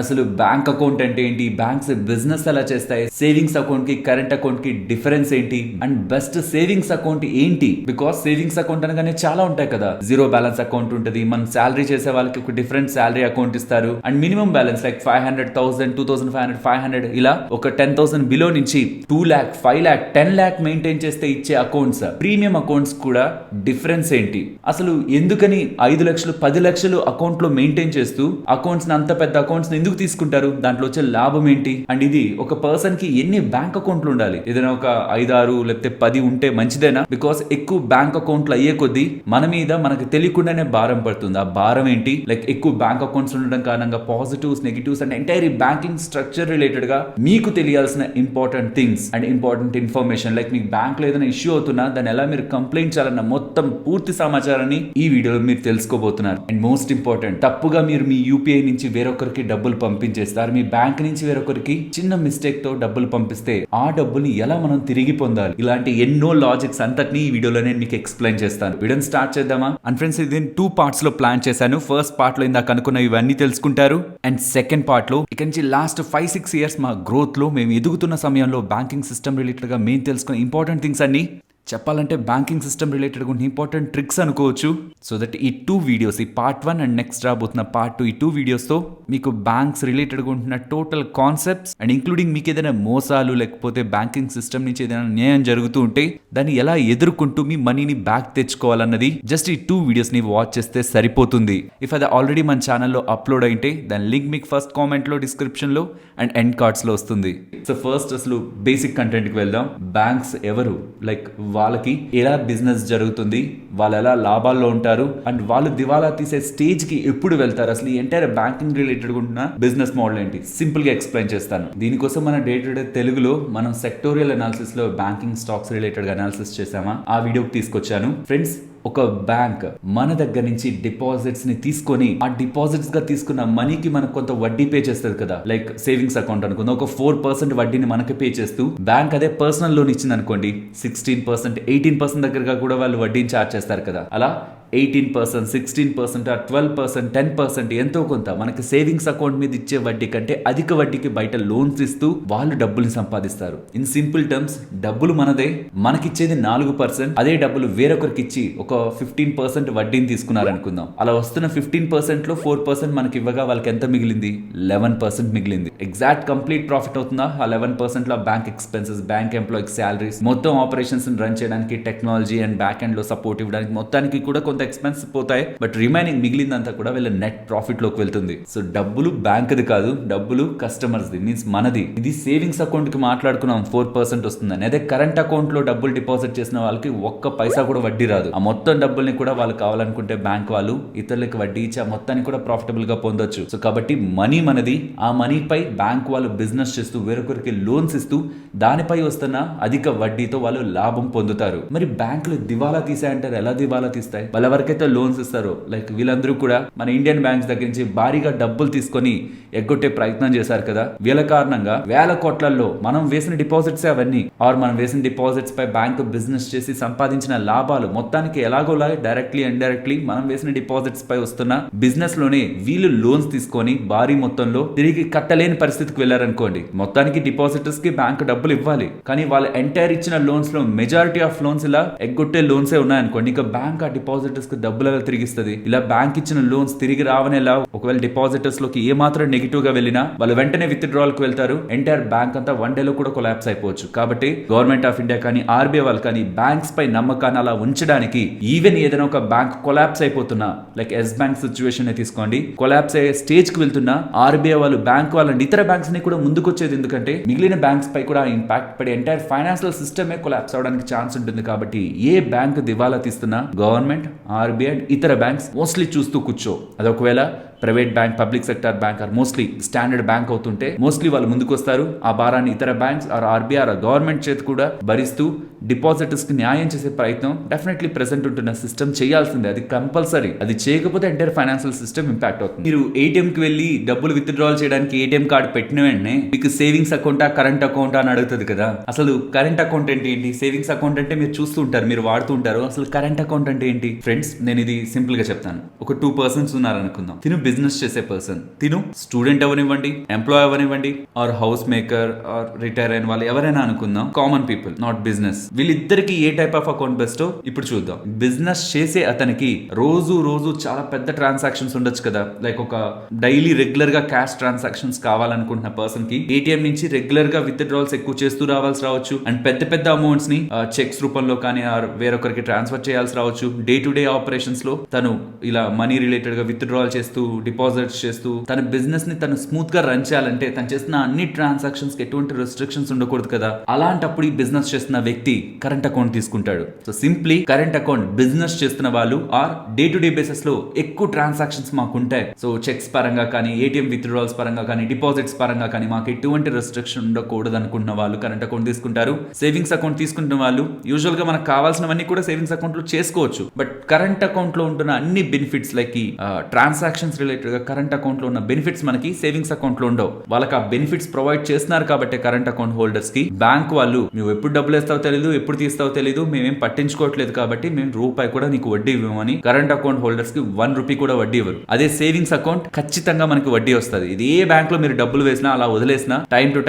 అసలు bank account అంటే ఏంటి, బ్యాంక్స్ బిజినెస్ ఎలా చేస్తాయి, సేవింగ్స్ అకౌంట్ కి కరెంట్ అకౌంట్ కి డిఫరెన్స్ ఏంటి, అండ్ బెస్ట్ సేవింగ్స్ అకౌంట్ ఏంటి? బికాస్ సేవింగ్స్ అకౌంట్ అనగానే చాలా ఉంటాయి కదా. జీరో బ్యాలెన్స్ అకౌంట్ ఉంటుంది, మనం శాలరీ చేసే వాళ్ళకి ఒక డిఫరెంట్ శాలరీ అకౌంట్ ఇస్తారు, అండ్ మినిమం బ్యాలెన్స్ లైక్ 500,000, 2,500, 500 ఇలా ఒక 10,000 బిలో నుంచి 2 lakh, 5 lakh, 10 lakh మెయింటైన్ చేస్తే ఇచ్చే అకౌంట్స్, ప్రీమియం అకౌంట్స్ కూడా డిఫరెన్స్ ఏంటి? అసలు ఎందుకని 5 లక్షలు 10 లక్షలు అకౌంట్ లో మెయింటైన్ చేస్తూ అకౌంట్స్ అంత పెద్ద అకౌంట్స్ ఎందుకు తీసుకుంటారు? దాంట్లో వచ్చే లాభం ఏంటి? అండ్ ఇది ఒక పర్సన్ కి ఎన్ని బ్యాంక్ అకౌంట్లు ఉండాలి? ఏదైనా ఒక 5, 6 లేకపోతే 10 ఉంటే మంచిదేనా? బికాస్ ఎక్కువ బ్యాంక్ అకౌంట్లు అయ్యే కొద్దీ మన మీద మనకు తెలియకుండానే భారం పడుతుంది. ఆ భారం ఏంటి? లైక్ ఎక్కువ బ్యాంక్ అకౌంట్స్ ఉండడం కారణంగా positives, negatives and entire banking structure related గా మీకు తెలియాల్సిన important things and important information, like మీకు బ్యాంక్ లో ఏదైనా ఇష్యూ అవుతున్నా దాన్ని ఎలా మీరు కంప్లైంట్ చేయాలన్న మొత్తం పూర్తి సమాచారాన్ని ఈ వీడియోలో మీరు తెలుసుకోబోతున్నారు. అండ్ మోస్ట్ ఇంపార్టెంట్, తప్పుగా మీరు మీ యూపీఐ నుంచి వేరొకరికి డబ్బులు పంపించేస్తారు, మీ బ్యాంక్ నుంచి వేరొకరికి చిన్న మిస్టేక్ తో డబ్బులు పంపిస్తే ఆ డబ్బుల్ని ఎలా మనం తిరిగి పొందాలి, ఇలాంటి ఎన్నో లాజిక్స్ అంతటిని ఈ వీడియోలో నేను మీకు ఎక్స్ప్లెయిన్ చేస్తాను. వీడియోని స్టార్ట్ చేద్దామా? అండ్ ఫ్రెండ్స్, ఇది 2 parts లో ప్లాన్ చేశాను. ఫస్ట్ పార్ట్ లో ఇందాక అనుకున్న ఇవన్నీ తెలుసుకుంటారు, అండ్ సెకండ్ పార్ట్ లో ఇక నుంచి లాస్ట్ 5-6 years మా గ్రోత్ లో మేము ఎదుగుతున్న సమయంలో బ్యాంకింగ్ సిస్టమ్ రిలేటెడ్ గా మేము తెలుసుకున్న ఇంపార్టెంట్ థింగ్స్ అన్ని, చెప్పాలంటే బ్యాంకింగ్ సిస్టమ్ రిలేటెడ్ కొన్ని ఇంపార్టెంట్ ట్రిక్స్ అనుకోవచ్చు. సో దట్ ఈ 2 వీడియోస్, ఈ పార్ట్ 1 అండ్ నెక్స్ట్ రాబోతున్న పార్ట్ 2, ఈ 2 వీడియోస్తో మీకు బ్యాంక్స్ రిలేటెడ్గా ఉంటున్న టోటల్ కాన్సెప్ట్స్ అండ్ ఇంక్లూడింగ్ మీకు ఏదైనా మోసాలు లేకపోతే బ్యాంకింగ్ సిస్టమ్ నుంచి ఏదైనా న్యాయం జరుగుతూ ఉంటే దాన్ని ఎలా ఎదుర్కొంటూ మీ మనీని బ్యాక్ తెచ్చుకోవాలన్నది జస్ట్ ఈ 2 వీడియోస్ని వాచ్ చేస్తే సరిపోతుంది. ఇఫ్ అది ఆల్రెడీ మన ఛానల్లో అప్లోడ్ అయితే దాని లింక్ మీకు ఫస్ట్ కామెంట్లో, డిస్క్రిప్షన్లో అండ్ ఎండ్ కార్డ్స్లో వస్తుంది. సో ఫస్ట్ అసలు బేసిక్ కంటెంట్కి వెళ్దాం. బ్యాంక్స్ ఎవరు, లైక్ వాళ్ళకి ఎలా బిజినెస్ జరుగుతుంది, వాళ్ళు ఎలా లాభాల్లో ఉంటారు, అండ్ వాళ్ళు దివాలా తీసే స్టేజ్ కి ఎప్పుడు వెళ్తారు, అసలు ఈ ఎంటైర్ బ్యాంకింగ్ రిలేటెడ్ ఉన్న బిజినెస్ మోడల్ ఏంటి సింపుల్ గా ఎక్స్ప్లెయిన్ చేస్తాను. దీనికోసం మన డే టు డే తెలుగులో మనం సెక్టోరియల్ అనాలిసిస్ లో బ్యాంకింగ్ స్టాక్స్ రిలేటెడ్ గా అనాలిసిస్ చేసామా, ఆ వీడియోకి తీసుకొచ్చాను. ఫ్రెండ్స్, ఒక బ్యాంక్ మన దగ్గర నుంచి డిపాజిట్స్ ని తీసుకొని ఆ డిపాజిట్స్ గా తీసుకున్న మనీకి మనకు కొంత వడ్డీ పే చేస్తుంది కదా. లైక్ సేవింగ్స్ అకౌంట్ అనుకుందాం, ఒక 4% వడ్డీని మనకి పే చేస్తూ బ్యాంక్ అదే పర్సనల్ లోన్ ఇచ్చింది అనుకోండి, 16%, 18% దగ్గరగా కూడా వాళ్ళు వడ్డీని ఛార్జ్ చేస్తారు కదా. అలా 18%, 16%, 12%, 10% ఎంతో కొంత మనకి సేవింగ్స్ అకౌంట్ మీద ఇచ్చే వడ్డీ కంటే అధిక వడ్డీకి బయట లోన్స్ ఇస్తూ వాళ్ళు డబ్బుల్ని సంపాదిస్తారు. ఇన్ సింపుల్ టర్మ్స్, డబ్బులు మనదే, మనకిచ్చేది 4%, అదే డబ్బులు వేరొకరికి ఇచ్చి ఒక 15% వడ్డీని తీసుకున్నారు అనుకుందాం. అలా వస్తున్న 15% లో 4% మనకి ఇవ్వగా వాళ్ళకి ఎంత మిగిలింది? 11% మిగిలింది. ఎగ్జాక్ట్ కంప్లీట్ ప్రాఫిట్ అవుతుందా? ఆ 11% లో bank expenses, bank employees salaries, మొత్తం ఆపరేషన్స్ రన్ చేయడానికి టెక్నాలజీ అండ్ బ్యాక్ ఎండ్ లో సపోర్ట్ ఇవ్వడానికి మొత్తానికి కూడా కొంత ఎక్స్పెన్స్ పోతాయి. బట్ రిమైనింగ్ మిగిలిందంతా కూడా వీళ్ళ నెట్ ప్రాఫిట్ లోకి వెళ్తుంది. సో డబ్బులు బ్యాంక్ది కాదు, డబ్బులు కస్టమర్స్ ది, మీన్స్ మనది. ఇది సేవింగ్స్ అకౌంట్ కి మాట్లాడుకున్నాం 4% వస్తుందని. అదే కరెంట్ అకౌంట్ లో డబ్బులు డిపాజిట్ చేసిన వాళ్ళకి ఒక్క పైసా కూడా వడ్డీ రాదు. ఆ మొత్తం డబ్బుల్ని కూడా వాళ్ళు కావాలనుకుంటే బ్యాంక్ వాళ్ళు ఇతరులకు వడ్డీ ఇచ్చి ఆ మొత్తాన్ని కూడా ప్రాఫిటబుల్ గా పొందొచ్చు. సో కాబట్టి మనీ మనది, ఆ మనీపై బ్యాంక్ వాళ్ళు బిజినెస్ చేస్తూ వేరొకరికి లోన్స్ ఇస్తూ దానిపై వస్తున్న అధిక వడ్డీతో వాళ్ళు లాభం పొందుతారు. మరి బ్యాంకులు దివాలా తీసాయంటారు, ఎలా దివాలా తీస్తాయి? వాళ్ళ ఎవరికైతే లోన్స్ ఇస్తారో లైక్ వీళ్ళందరూ కూడా మన ఇండియన్ బ్యాంక్స్ దగ్గర నుంచి భారీగా డబ్బులు తీసుకొని ఎగ్గొట్టే ప్రయత్నం చేశారు కదా. వీళ్ళ కారణంగా వేల కోట్లలో మనం వేసిన డిపాజిట్స్ అవన్నీ, ఆర్ మనం వేసిన డిపాజిట్స్ పై బ్యాంక్ బిజినెస్ చేసి సంపాదించిన లాభాలు మొత్తానికి ఎలాగోలా డైరెక్ట్లీ ఇండైరెక్ట్లీ మనం వేసిన డిపాజిట్స్ పై వస్తున్న బిజినెస్ లోనే వీళ్ళు లోన్స్ తీసుకొని భారీ మొత్తంలో తిరిగి కట్టలేని పరిస్థితికి వెళ్లారనుకోండి. మొత్తానికి డిపాజిటర్స్ కి బ్యాంక్ డబ్బులు ఇవ్వాలి, కానీ వాళ్ళ ఎంటైర్ ఇచ్చిన లోన్స్ లో మెజారిటీ ఆఫ్ లోన్స్ ఇలా ఎగ్గొట్టే లోన్సే ఉన్నాయనుకోండి. ఇక బ్యాంక్ ఆ డిపాజిటర్స్ కి డబ్బులు ఎలా తిరిగిస్తుంది? ఇలా బ్యాంక్ ఇచ్చిన లోన్స్ తిరిగి రావనేలా? ఒకవేళ డిపాజిటర్స్ లోకి ఏ మాత్రం నెగిటివ్ గా వెళ్ళినా వాళ్ళు వెంటనే విత్ డ్రాల్ కు వెళ్తారు. ఎంటైర్ బ్యాంక్ అంతా 1 day లో కూడా కొలాప్స్ అయిపోవచ్చు. కాబట్టి గవర్నమెంట్ ఆఫ్ ఇండియా కానీ ఆర్బీఐ వాళ్ళు కానీ బ్యాంక్స్ పై నమ్మకాన్ని అలా ఉంచడానికి, ఈవెన్ ఏదైనా ఒక బ్యాంక్ కొలాప్స్ అయిపోతున్నా, లైక్ ఎస్ బ్యాంక్ సిచ్యువేషన్ తీసుకోండి, కొలాప్స్ అయ్యే స్టేజ్ కి వెళ్తున్నా ఆర్బీఐ వాళ్ళు బ్యాంక్ వాళ్ళని ఇతర బ్యాంక్స్ ని కూడా ముందుకు వచ్చేది, ఎందుకంటే మిగిలిన బ్యాంక్స్ పై కూడా ఇంపాక్ట్ పడి ఎంటైర్ ఫైనాన్షియల్ సిస్టమే కొలాప్స్ అవడానికి ఛాన్స్ ఉంటుంది. కాబట్టి ఏ బ్యాంక్ దివాలా తీస్తున్నా గవర్నమెంట్, ఆర్బీఐ అండ్ ఇతర బ్యాంక్స్ మోస్ట్లీ చూస్తూ కూర్చో. అది ఒకవేళ private bank, public sector bank or mostly standard bank అవుతుంటే మోస్ట్లీ వాళ్ళు ముందుకు వస్తారు. ఆ భారాన్ని ఇతర banks or RBI or government చేతి కూడా భరిస్తూ డిపాజిటర్స్ కి న్యాయం చేసే ప్రయత్నం డెఫినెట్లీ ప్రెసెంట్ ఉంటున్న సిస్టమ్ చేయాల్సిందే. అది కంపల్సరీ. అది చేయకపోతే ఎంటైర్ ఫైనాన్షియల్ సిస్టమ్ ఇంపాక్ట్ అవుతుంది. మీరు ఏటీఎం కి వెళ్ళి డబ్బులు విత్ డ్రాల్ చేయడానికి ఏటీఎం కార్డు పెట్టిన వెంటనే మీకు సేవింగ్స్ అకౌంటా కరెంట్ అకౌంట్ అని అడుగుతుంది కదా. అసలు కరెంట్ అకౌంట్ అంటే ఏంటి, సేవింగ్స్ అకౌంట్ అంటే మీరు చూస్తూ ఉంటారు, మీరు వాడుతూ ఉంటారు. అసలు కరెంట్ అకౌంట్ అంటే ఏంటి? ఫ్రెండ్స్, నేను ఇది సింపుల్ గా చెప్తాను. ఒక 2 persons ఉన్నారు అనుకుందాం. తిను బిజినెస్ చేసే పర్సన్, తిను స్టూడెంట్ అవనివ్వండి, ఎంప్లాయ్ అవనివ్వండి, or house maker, or retire అయిన వాళ్ళు ఎవరైనా అనుకుందాం, కామన్ పీపుల్, నాట్ బిజినెస్. వీళ్ళిద్దరికి ఏ టైప్ ఆఫ్ అకౌంట్ బెస్టో ఇప్పుడు చూద్దాం. బిజినెస్ చేసే అతనికి రోజు రోజు చాలా పెద్ద ట్రాన్సాక్షన్స్ ఉండొచ్చు కదా, లైక్ ఒక డైలీ రెగ్యులర్ గా క్యాష్ ట్రాన్సాక్షన్స్ కావాలనుకుంటున్న పర్సన్ కి ఏటీఎం నుంచి రెగ్యులర్ గా విత్ డ్రాల్స్ ఎక్కువ చేస్తూ రావాల్సి రావచ్చు, అండ్ పెద్ద పెద్ద అమౌంట్స్ ని చెక్స్ రూపంలో కానీ వేరొకరికి ట్రాన్స్ఫర్ చేయాల్సి రావచ్చు. డే టు డే ఆపరేషన్స్ లో తను ఇలా మనీ రిలేటెడ్ గా విత్ డ్రాల్ చేస్తూ, డిపాజిట్స్ చేస్తూ తన బిజినెస్ ని తను స్మూత్ గా రన్ చేయాలంటే తను చేస్తున్న అన్ని ట్రాన్సాక్షన్స్ కి ఎటువంటి రెస్ట్రిక్షన్స్ ఉండకూడదు కదా. అలాంటప్పుడు ఈ బిజినెస్ చేస్తున్న వ్యక్తి కరెంట్ అకౌంట్ తీసుకుంటాడు. So simply current account business చేస్తున్న వాళ్ళు or day to day basis లో ఎక్కువ ట్రాన్సాక్షన్స్ మాకు ఉంటాయి, సో చెక్స్ పరంగా కానీ, ఏటీఎం విత్ డ్రాల్స్ పరంగా కానీ, డిపాజిట్స్ పరంగా కానీ మాకు ఎటువంటి రెస్ట్రిక్షన్ ఉండకూడదు అనుకున్న వాళ్ళు కరెంట్ అకౌంట్ తీసుకుంటారు. సేవింగ్స్ అకౌంట్ తీసుకుంటున్న వాళ్ళు యూజువల్ గా మనకు కావాల్సినవన్నీ కూడా సేవింగ్స్ అకౌంట్ లో చేసుకోవచ్చు. బట్ కరెంట్ అకౌంట్ లో ఉంటున్న అన్ని బెనిఫిట్స్ లైక్ ట్రాన్సాక్షన్స్ రిలేటెడ్ గా కరెంట్ అకౌంట్ లో ఉన్న బెనిఫిట్స్ మనకి సేవింగ్స్ అకౌంట్ లో ఉండవు. వాళ్ళకి ఆ బెనిఫిట్స్ ప్రొవైడ్ చేస్తున్నారు కాబట్టి కరెంట్ అకౌంట్ హోల్డర్స్ కి బ్యాంక్ వాళ్ళు నువ్వు ఎప్పుడు డబ్బులు వేస్తావో తెలియదు, ఎప్పుడు తీస్తావో తెలియదు, మేమేం పట్టించుకోవట్లేదు కాబట్టి మేము రూపాయి కూడా నీకు వడ్డీ ఇవ్వమని కరెంట్ అకౌంట్ హోల్డర్స్ కి 1 రూపీ కూడా వడ్డీ ఇవ్వరు. అదే సేవింగ్స్ అకౌంట్ ఖచ్చితంగా మనకి వడ్డీ వస్తుంది. ఇది ఏ బ్యాంక్ లో మీరు డబ్బులు వేసినా అలా వదిలేసినా టైం టు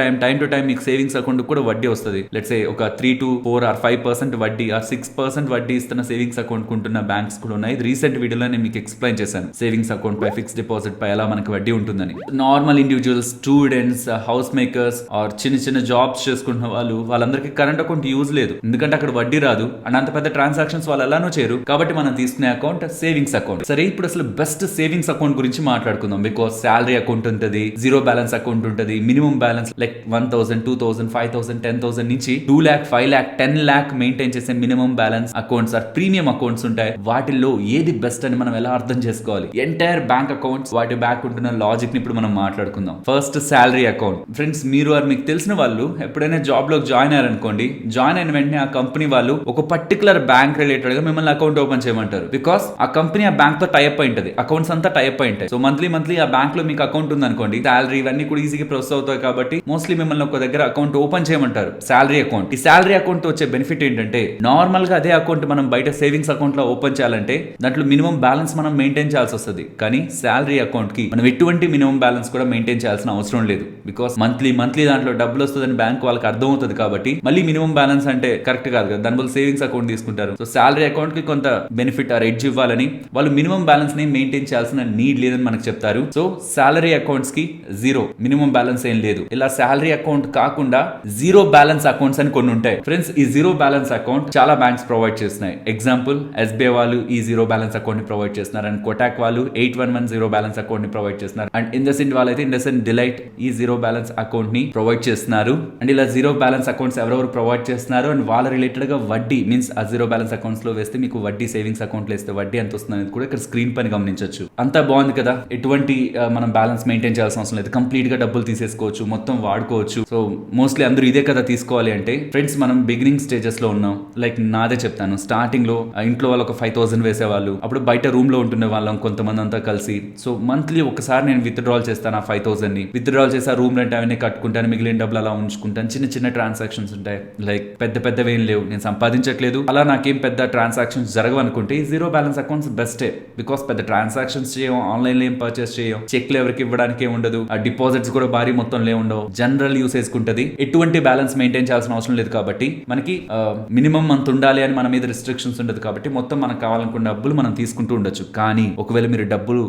టైం మీకు సేవింగ్స్ అకౌంట్ కూడా వడ్డీ వస్తుంది. లెట్స్ సే ఒక 3 to 4 or 5% వడ్డీ ఆర్ 6% వడ్డీ ఇస్తున్న సేవింగ్స్ అకౌంట్ ఉంటున్న బ్యాంక్స్ కూడా ఉన్నాయి. రీసెంట్ వీడియోలో నేను మీకు ఎక్స్ప్లెయిన్ చేశాను సేవింగ్స్ అకౌంట్ పై, ఫిక్స్ డిపాజిట్ పై ఎలా మనకి వడ్డీ ఉంటుందని. Normal individuals, students, house makers or చిన్న జాబ్స్ చేసుకుంటున్న వాళ్ళందరికీ కరెంట్ అకౌంట్ యూజ్ లేదు, ఎందుకంటే అక్కడ వడ్డీ రాదు అండ్ అంత పెద్ద ట్రాన్సాక్షన్స్ వాళ్ళు ఎలానో చేయరు కాబట్టి మనం తీసుకునే అకౌంట్ సేవింగ్స్ అకౌంట్. సరే, ఇప్పుడు అసలు బెస్ట్ సేవింగ్స్ అకౌంట్ గురించి మాట్లాడుకుందాం. బికాస్ శాలరీ అకౌంట్ ఉంటుంది, జీరో బ్యాలెన్స్ అకౌంట్ ఉంటుంది, మినిమం బ్యాలెన్స్ లైక్ 1000, 2000, 5000, 10,000 నుంచి 2 lakh, 5 lakh, 10 lakh మెయింటైన్ చేసే minimum balance accounts or premium accounts ఉంటాయి. వాటిల్లో ఏది బెస్ట్ అని మనం ఎలా అర్థం చేసుకోవాలి? ఎంటైర్ బ్యాంక్ అకౌంట్స్ వాటి బ్యాక్ ఉంటున్న లాజిక్ ని ఇప్పుడు మనం మాట్లాడుకుందాం. First salary account. ఫ్రెండ్స్, మీరు మీకు తెలిసిన వాళ్ళు ఎప్పుడైనా జాబ్ లోకి జాయిన్ అయ్యారనుకోండి, జాయిన్ అయిన వెంటనే ఆ కంపెనీ వాళ్ళు ఒక పర్టికులర్ బ్యాంక్ రిలేటెడ్ గా మిమ్మల్ని అకౌంట్ ఓపెన్ చేయమంటారు. బికాస్ ఆ కంపెనీ ఆ బ్యాంక్ తో టైప్ అయి ఉంటుంది, అకౌంట్స్ అంతా టైప్ అయి ఉంటాయి. సో మంత్లీ ఆ బ్యాంక్ లో మీకు అకౌంట్ ఉంది అనుకోండి, శాలరీ ఇవన్నీ కూడా ఈజీగా ప్రాసెస్ అవుతాయి కాబట్టి మోస్ట్లీ మిమ్మల్ని ఒక దగ్గర అకౌంట్ ఓపెన్ చేయమంటారు, శాలరీ అకౌంట్. ఈ శాలరీ అకౌంట్ వచ్చే బెనిఫిట్ ఏంటంటే, నార్మల్ గా అదే అకౌంట్ మనం బయట సేవింగ్స్ అకౌంట్ లో ఓపెన్ చేయాలంటే దాంట్లో మినిమం బ్యాలెన్స్ మనం మెయింటైన్ చేయాల్సి వస్తుంది. కానీ శాలరీ అకౌంట్ కి మనం ఎటువంటి మినిమం బ్యాలెన్స్ కూడా మెయింటైన్ చేయాల్సిన అవసరం లేదు. బికాస్ మంత్లీ దాంట్లో డబ్బులు వస్తుందని బ్యాంక్ వాళ్ళకి అర్థం అవుతుంది కాబట్టి మళ్ళీ మినిమం బ్యాలెన్స్ అంటే కరెక్ట్ కాదు కదా, దాని వల్ల సేవింగ్స్ అకౌంట్ తీసుకుంటారు. సో శాలరీ అకౌంట్ కి కొంత బెనిఫిట్ ఆర్ ఎడ్జ్ ఇవ్వాలని వాళ్ళు మినిమం బ్యాలెన్స్ ని మెయింటైన్ చేయాల్సిన నీడ్ లేదని మనకు చెప్తారు. సో శాలరీ అకౌంట్స్ కి జీరో మినిమం బ్యాలెన్స్ ఏం లేదు. ఇలా శాలరీ అకౌంట్ కాకుండా జీరో బ్యాలెన్స్ అకౌంట్స్ అని కొన్ని ఉంటాయి. ఫ్రెండ్స్, ఈ జీరో బ్యాలెన్స్ అకౌంట్ చాలా బ్యాంక్స్ ప్రొవైడ్ చేస్తున్నాయి. ఎగ్జాంపుల్, ఎస్బీఐ వాళ్ళు ఈ జీరో బ్యాలెన్స్ అకౌంట్ ని ప్రొవైడ్ చేస్తున్నారు, అండ్ కోటాక్ వాళ్ళు 811 జీరో బ్యాలెన్స్ అకౌంట్ ని ప్రొవైడ్ చేస్తున్నారు, అండ్ ఇండస్ఇండ్ వాళ్ళైతే ఇండస్ఇండ్ డిలైట్ ఈ జీరో బ్యాలెన్స్ అకౌంట్ ని ప్రొవైడ్ చేస్తున్నారు. అండ్ ఇలా జీరో బ్యాలెన్స్ అకౌంట్స్ ఎవరెవరు ప్రొవైడ్ చేస్తున్నారు అండ్ వాళ్ళ రిలేటెడ్ గా వడ్డీ మీన్స్ ఆ జీరో బ్యాలెన్స్ అకౌంట్స్ లో వేస్తే మీకు వడ్డీ, సేవింగ్స్ అకౌంట్ లో వేస్తే వడ్డీ ఎంత వస్తుంది అనేది కూడా ఇక్కడ స్క్రీన్ పైన గమనించవచ్చు. అంతా బాగుంది కదా, ఎటువంటి మనం బ్యాలెన్స్ మెయింటైన్ చేయాల్సిన అవసరం లేదు, కంప్లీట్ గా డబ్బులు తీసేసుకోవచ్చు, మొత్తం వాడుకోవచ్చు. సో మోస్ట్లీ అందరూ ఇదే కదా తీసుకోవాలి అంటే. ఫ్రెండ్స్, మనం బిగినింగ్ స్టేజెస్ లో ఉన్నాం. లైక్ నాదే చెప్తాను, స్టార్టింగ్ లో ఇంట్లో వాళ్ళు ఒక 5,000 వేసేవాళ్ళు, అప్పుడు బయట రూమ్ లో ఉంటున్న వాళ్ళం కొంతమంది అంతా కలిసి. సో మంత్లీ ఒకసారి నేను విత్డ్రాల్ చేస్తాను, ఆ 5,000 ని విత్డ్రాల్ చేసి ఆ రూమ్ రెంట్ అవన్నీ కట్టుకుంటాను, మిగిలిన డబ్బులు అలా ఉంచుకుంటాను. చిన్న ట్రాన్సాక్షన్స్ ఉంటాయి, లైక్ పెద్దవి ఏం లేవు, నేను సంపాదించట్లేదు, అలా నాకేం పెద్ద ట్రాన్సాక్షన్స్ జరగవు అనుకుంటే ఈ జీరో బ్యాలెన్స్ అకౌంట్స్ బెస్టే. బికాస్ పెద్ద ట్రాన్సాక్షన్స్ చేయం, ఆన్లైన్ లో ఏం పర్చేస్ చేయం, చెక్లు ఎవరికి ఇవ్వడానికి ఉండదు, ఆ డిపాజిట్స్ కూడా భారీ మొత్తంలో ఉండవు, జనరల్ యూసేజ్ కుంటది, ఎటువంటి బ్యాలెన్స్ మెయింటైన్ చేయాల్సిన అవసరం లేదు కాబట్టి మనకి మినిమం అంత ఉండాలి అని మన మీద రిస్ట్రిక్షన్స్ ఉండదు కాబట్టి మొత్తం మనకు కావాలనుకున్న డబ్బులు మనం తీసుకుంటూ ఉండొచ్చు. కానీ ఒకవేళ మీరు డబ్బులు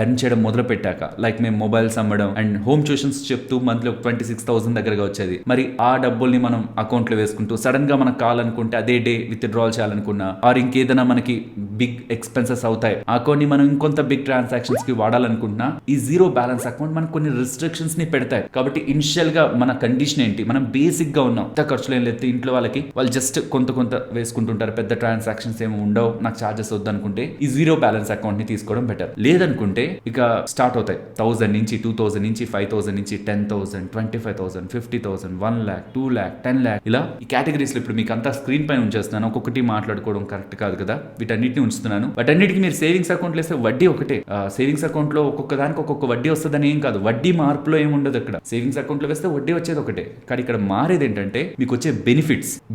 ఎర్న్ చేయడం మొదలు పెట్టాక, లైక్ మేము మొబైల్స్ అమ్మడం అండ్ హోమ్ ట్యూషన్స్ చెప్తూ మంత్లీ 26,000 దగ్గరగా వచ్చేది, మరి ఆ డబ్బుల్ని మనం అకౌంట్ లో వేసుకుంటూ సడన్ గా మనకు కావాలనుకుంటే అదే డే విత్డ్రాల్ చేయాలనుకున్నా ఆర్ ఇంకేదైనా మనకి బిగ్ ఎక్స్పెన్సెస్ అవుతాయి, ఆ అకౌంట్ ని మనం ఇంకొంత బిగ్ ట్రాన్సాక్షన్స్ కి వాడాలనుకుంటున్నా ఈ జీరో బ్యాలెన్స్ అకౌంట్ మనకు కొన్ని రిస్ట్రిక్షన్స్ ని పెడతాయి. కాబట్టి ఇనిషియల్ గా మన కండిషన్ ఏంటి, మనం బేసిక్ గా ఉన్నాం, పెద్ద ఖర్చులు ఏం లేదు, ఇంట్లో వాళ్ళకి వాళ్ళు జస్ట్ కొంత వేసుకుంటుంటారు, పెద్ద ట్రాన్సాక్షన్స్ ఏమి ఉండవు, నాకు చార్జెస్ వద్దు అనుకుంటే ఈ జీరో బ్యాలెన్స్ అకౌంట్ ని తీసుకోవడం బెటర్. లేదనుకుంటే ఇక స్టార్ట్ అవుతాయి 1000 నుంచి 2000 నుంచి 5000 నుంచి 10,000, 25,000, 50,000, 1 lakh, 2 lakh, 10 lakh, ఇలా ఈ కేటగిరీస్ లో ఇప్పుడు మీకు అంతా స్క్రీన్ పైన ఉంచేస్తున్నాను. ఒక్కొక్కటి మాట్లాడుకోవడం కరెక్ట్ కాదు కదా, వీటన్నిటిని ఉంచుతున్నాను. వాటన్నిటికి మీరు సేవింగ్స్ అకౌంట్ వేస్తే వడ్డీ ఒకటే. సేవింగ్స్ అకౌంట్ లో ఒక్కొక్క దానికి ఒక్కొక్క వడ్డీ వస్తుందని ఏం కాదు, వడ్డీ మార్పులో ఏమి ఉండదు. అక్కడ సేవింగ్స్ అకౌంట్ లో వేస్తే వడ్డీ వచ్చేది ఒకటే, కానీ ఇక్కడ మారేది ఏంటంటే మీకు వచ్చే